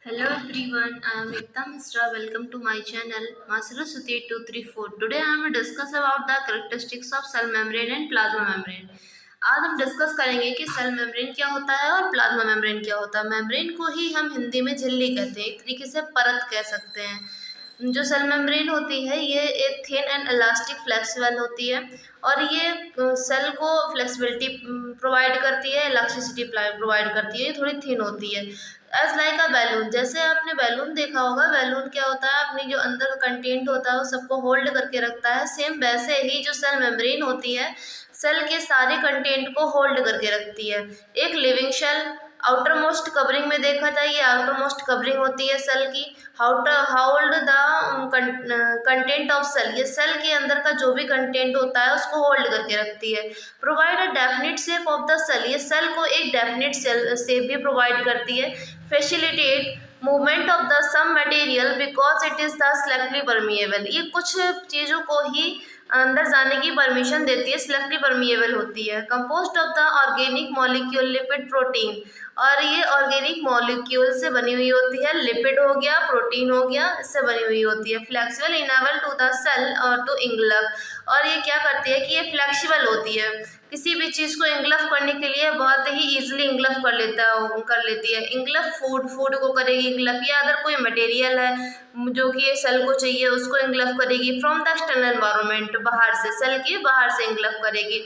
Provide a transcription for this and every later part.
Hello everyone, I am Ekta Misra. Welcome to my channel Masala Suti 234. Today I am going to discuss about the characteristics of cell membrane and plasma membrane. आज हम discuss करेंगे कि cell membrane क्या होता है और plasma membrane क्या होता है। मेम्ब्रेन को ही हम हिंदी में झिल्ली कहते हैं, एक तरीके से परत कह सकते हैं। जो सेल मेम्ब्रेन होती है ये एक थिन एंड इलास्टिक फ्लेक्सिबल होती है और ये सेल को फ्लेक्सिबिलिटी प्रोवाइड करती है, इलास्टिसिटी प्रोवाइड करती है। ये थोड़ी थिन होती है। एज लाइक अ बैलून, जैसे आपने बैलून देखा होगा, बैलून क्या होता है, अपनी जो अंदर का कंटेंट होता है वो सबको होल्ड करके रखता है। सेम वैसे ही जो सेल मेम्ब्रेन होती है सेल के सारे कंटेंट को होल्ड करके रखती है। एक living cell outermost covering में देखा जाए, ये आउटर मोस्ट कवरिंग होती है सेल की। Hold the content of cell, ये सेल के अंदर का जो भी कंटेंट होता है उसको होल्ड करके रखती है। Provide a definite shape of the cell, ये सेल को एक डेफिनेट शेप भी प्रोवाइड करती है। Facilitate movement of the some material because it is the selectively permeable, ये कुछ चीज़ों को ही अंदर जाने की परमिशन देती है, सिलेक्टली परमिएबल होती है। Compost of the organic molecule lipid protein, और ये ऑर्गेनिक मॉलिक्यूल से बनी हुई होती है। लिपिड हो गया, प्रोटीन हो गया, इससे बनी हुई होती है। Flexible enable to the cell और टू इंगल्फ, और ये क्या करती है कि ये फ्लेक्सिबल होती है, किसी भी चीज़ को इंगल्फ करने के लिए बहुत ही ईजिली इंगल्फ कर लेती है। इंगल्फ फूड को करेगी इंगल्फ, या अदर कोई मटेरियल है जो कि सेल को चाहिए उसको इंगल्फ करेगी। फ्रॉम द एक्सटर्नल एनवायरनमेंट, बाहर से, सेल के बाहर से इंगल्फ करेगी।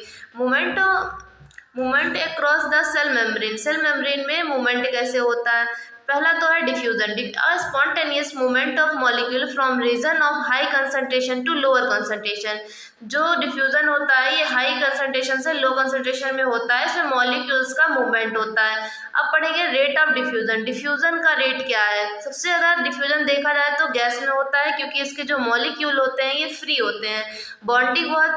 Movement across the cell membrane, cell membrane में मूवमेंट कैसे होता है। पहला तो है diffusion, spontaneous movement of molecule from region of high concentration to lower concentration. जो डिफ्यूजन होता है ये हाई कंसंट्रेशन से लो कंसंट्रेशन में होता है, इसमें मॉलिक्यूल्स का मूवमेंट होता है। अब पढ़ेंगे रेट ऑफ डिफ्यूजन, डिफ्यूजन का रेट क्या है। सबसे ज़्यादा डिफ्यूजन देखा जाए तो गैस में होता है, क्योंकि इसके जो मॉलिक्यूल होते हैं ये फ्री होते हैं, बॉन्डिंग बहुत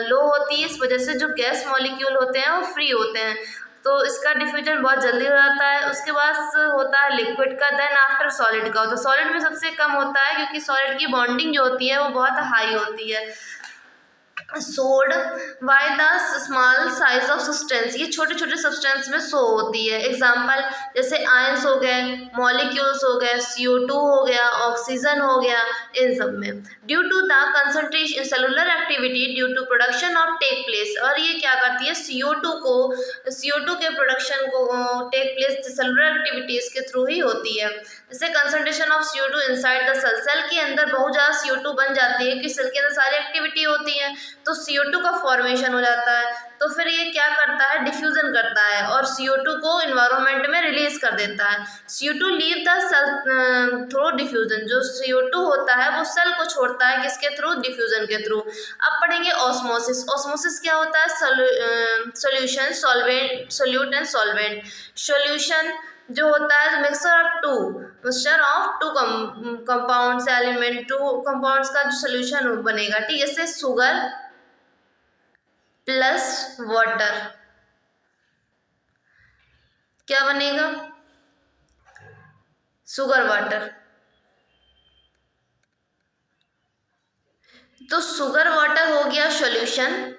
लो होती है, इस वजह से जो गैस मॉलिक्यूल होते हैं वो फ्री होते हैं, तो इसका डिफ्यूजन बहुत जल्दी हो जाता है। उसके बाद होता है लिक्विड का, देन आफ्टर सॉलिड का होता है। सॉलिड में सबसे कम होता है क्योंकि सॉलिड की बॉन्डिंग जो होती है वो बहुत हाई होती है। सोड by the small size of substance, ये छोटे छोटे सब्सटेंस में शो होती है। एग्जाम्पल जैसे आयंस हो गए, मॉलिक्यूल्स हो गए, CO2 हो गया, ऑक्सीजन हो गया, इन सब में। Due to the concentration cellular activity due to production of take place, और ये क्या करती है CO2 के प्रोडक्शन को टेक प्लेस सेलुलर एक्टिविटीज के थ्रू ही होती है। जैसे concentration of CO2 inside the cell, cell के अंदर बहुत ज़्यादा CO2 बन जाती है कि सेल के अंदर सारी एक्टिविटी होती है तो CO2 का फॉर्मेशन हो जाता है। तो फिर ये क्या करता है, डिफ्यूजन करता है और CO2 को इन्वायरमेंट में रिलीज कर देता है। CO2 leave the cell through diffusion, जो CO2 होता है वो सेल को छोड़ता है किसके थ्रू, डिफ्यूजन के थ्रू। अब पढ़ेंगे ऑस्मोसिस। ऑस्मोसिस क्या होता है, solution solvent, solute and solvent. Solution जो होता है mixture of two compounds element, two compounds का जो सोल्यूशन बनेगा, ठीक है। जैसे शुगर प्लस वाटर क्या बनेगा, शुगर वाटर। तो शुगर वाटर हो गया सॉल्यूशन,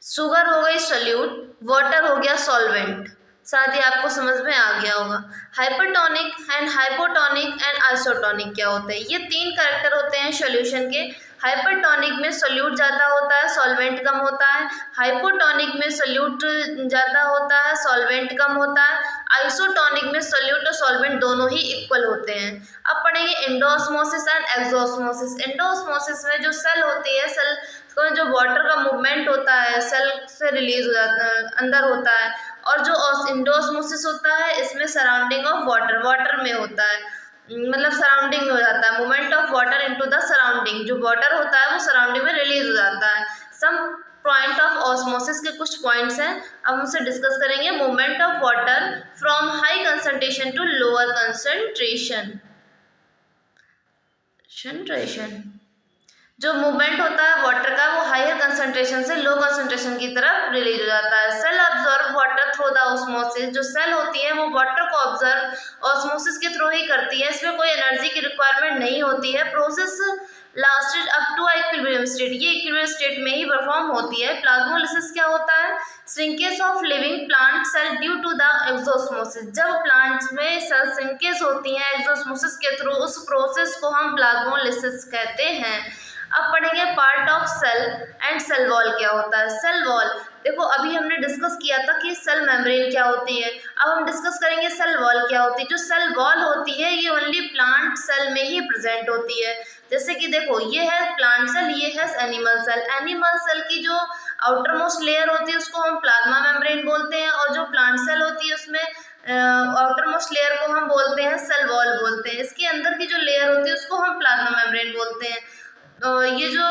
शुगर हो गई सोल्यूट, वाटर हो गया सॉल्वेंट। साथ ही आपको समझ में आ गया होगा। Hypertonic and hypotonic and isotonic क्या होते हैं, ये तीन कैरेक्टर होते हैं सॉल्यूशन के। हाइपरटोनिक में सोल्यूट ज़्यादा होता है, सॉल्वेंट कम होता है। हाइपोटोनिक में सोल्यूट ज़्यादा होता है, सॉल्वेंट कम होता है। आइसोटोनिक में सोल्यूट और सॉल्वेंट दोनों ही इक्वल होते हैं। अब पढ़ेंगे एंडोस्मोसिस एंड एक्सोस्मोसिस। एंडोस्मोसिस में जो सेल होती है, सेल तो जो वाटर का मूवमेंट होता है सेल से रिलीज हो जाता है, अंदर होता है। और जो एंडोस्मोसिस होता है इसमें सराउंडिंग ऑफ वाटर में होता है, मतलब सराउंडिंग में हो जाता है। Movement of water into the surrounding, जो वाटर होता है वो सराउंडिंग में रिलीज हो जाता है। सम पॉइंट ऑफ ऑस्मोसिस के कुछ पॉइंट्स हैं, अब उनसे डिस्कस करेंगे। Movement of water from high concentration to lower concentration. जो मूवमेंट होता है वाटर का वो हायर कंसंट्रेशन से लो कंसंट्रेशन की तरफ रिलीज हो जाता है। Cell observe water through the osmosis, जो सेल होती है वो वाटर को ऑब्जर्व ऑस्मोसिस के थ्रू ही करती है, इसमें कोई एनर्जी की रिक्वायरमेंट नहीं होती है। Process lasted up to equilibrium state, ये इक्विलिब्रियम स्टेट में ही परफॉर्म होती है। प्लाज्मोलिसिस क्या होता है? Shrinkage of living plant cell due to the exosmosis, जब प्लांट्स में सेल श्रिंकेज होती हैं एक्सोस्मोसिस के थ्रू, उस प्रोसेस को हम प्लाज्मोलिसिस कहते हैं। अब पढ़ेंगे part of cell and cell wall क्या होता है। सेल वॉल, देखो अभी हमने डिस्कस किया था कि सेल मेम्ब्रेन क्या होती है, अब हम डिस्कस करेंगे सेल वॉल क्या होती है। जो सेल वॉल होती है ये ओनली प्लांट सेल में ही प्रेजेंट होती है। जैसे कि देखो ये है प्लांट सेल, ये है एनिमल सेल। एनिमल सेल की जो आउटर मोस्ट लेयर होती है उसको हम प्लाज्मा मेम्ब्रेन बोलते हैं, और जो प्लांट सेल होती है उसमें आउटर मोस्ट लेयर को हम बोलते हैं सेल वॉल बोलते हैं। इसके अंदर की जो लेयर होती है उसको हम प्लाज्मा मेम्ब्रेन बोलते हैं। ये जो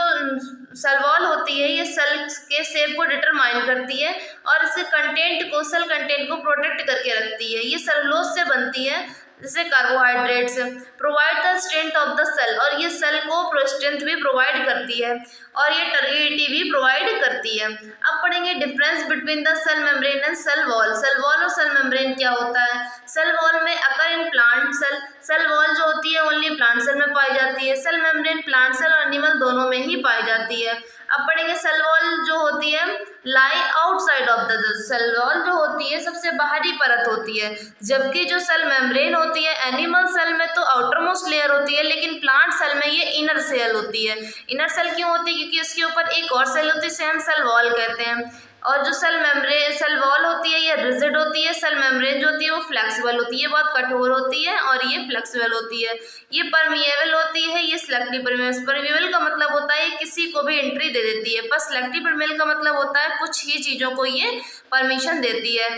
सेल वॉल होती है ये सेल के शेप को डिटरमाइन करती है और इसके कंटेंट को, सेल कंटेंट को प्रोटेक्ट करके रखती है। ये सेलुलोज से बनती है, जैसे carbohydrates, provide the strength of the cell, और ये सेल को स्ट्रेंथ भी प्रोवाइड करती है और ये टर्बिडिटी भी प्रोवाइड करती है। अब पढ़ेंगे difference between the cell membrane and cell wall. Cell wall और सेल मेम्ब्रेन क्या होता है? सेल वॉल में occur in plant cell, cell wall जो होती है ओनली प्लांट सेल में पाई जाती है। सेल मेम्ब्रेन प्लांट सेल और एनिमल दोनों में ही पाई जाती है। अब पढ़ेंगे सेल वॉल जो होती है lie outside of the, cell wall जो होती है सबसे बाहरी परत होती है, जबकि जो सेल मेम्ब्रेन होती है एनिमल सेल में तो आउटर मोस्ट लेयर होती है, लेकिन प्लांट सेल में ये इनर सेल होती है। इनर सेल क्यों होती है? क्योंकि इसके ऊपर एक और सेल होती है, सेम सेल वॉल कहते हैं। और जो सेल मेम्ब्रेन, सेल वॉल होती है ये रिजिड होती है, सेल मेम्ब्रेन जो होती है वो फ्लेक्सिबल होती है, बहुत कठोर होती है, और ये फ्लेक्सिबल होती है। ये परमिएबल होती है, ये सिलेक्टिव परमिएबल। परमिएबल का मतलब होता है किसी को भी एंट्री दे देती है, पर सिलेक्टिव परमिएबल का मतलब होता है कुछ ही चीज़ों को ये परमिशन देती है।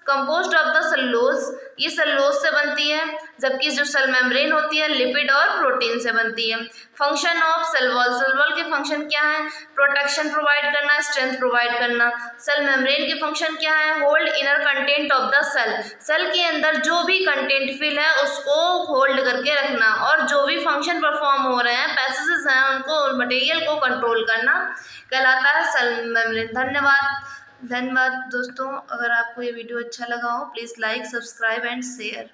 कंपोज्ड ऑफ द सेलुलोज, ये सेलुलोज से बनती है, जबकि जो सेल मेम्ब्रेन होती है लिपिड और प्रोटीन से बनती है। Function of cell wall, cell wall के फंक्शन क्या है? प्रोटेक्शन प्रोवाइड करना, स्ट्रेंथ प्रोवाइड करना। सेल मेम्ब्रेन के फंक्शन क्या है? Hold inner content of the cell, cell के अंदर जो भी कंटेंट फिल है उसको होल्ड करके रखना, और जो भी फंक्शन परफॉर्म हो रहे हैं, पैसेजेस हैं, उनको मटेरियल को कंट्रोल करना कहलाता है सेल मेम्ब्रेन। धन्यवाद दोस्तों। अगर आपको ये वीडियो अच्छा लगा हो please like, subscribe and share.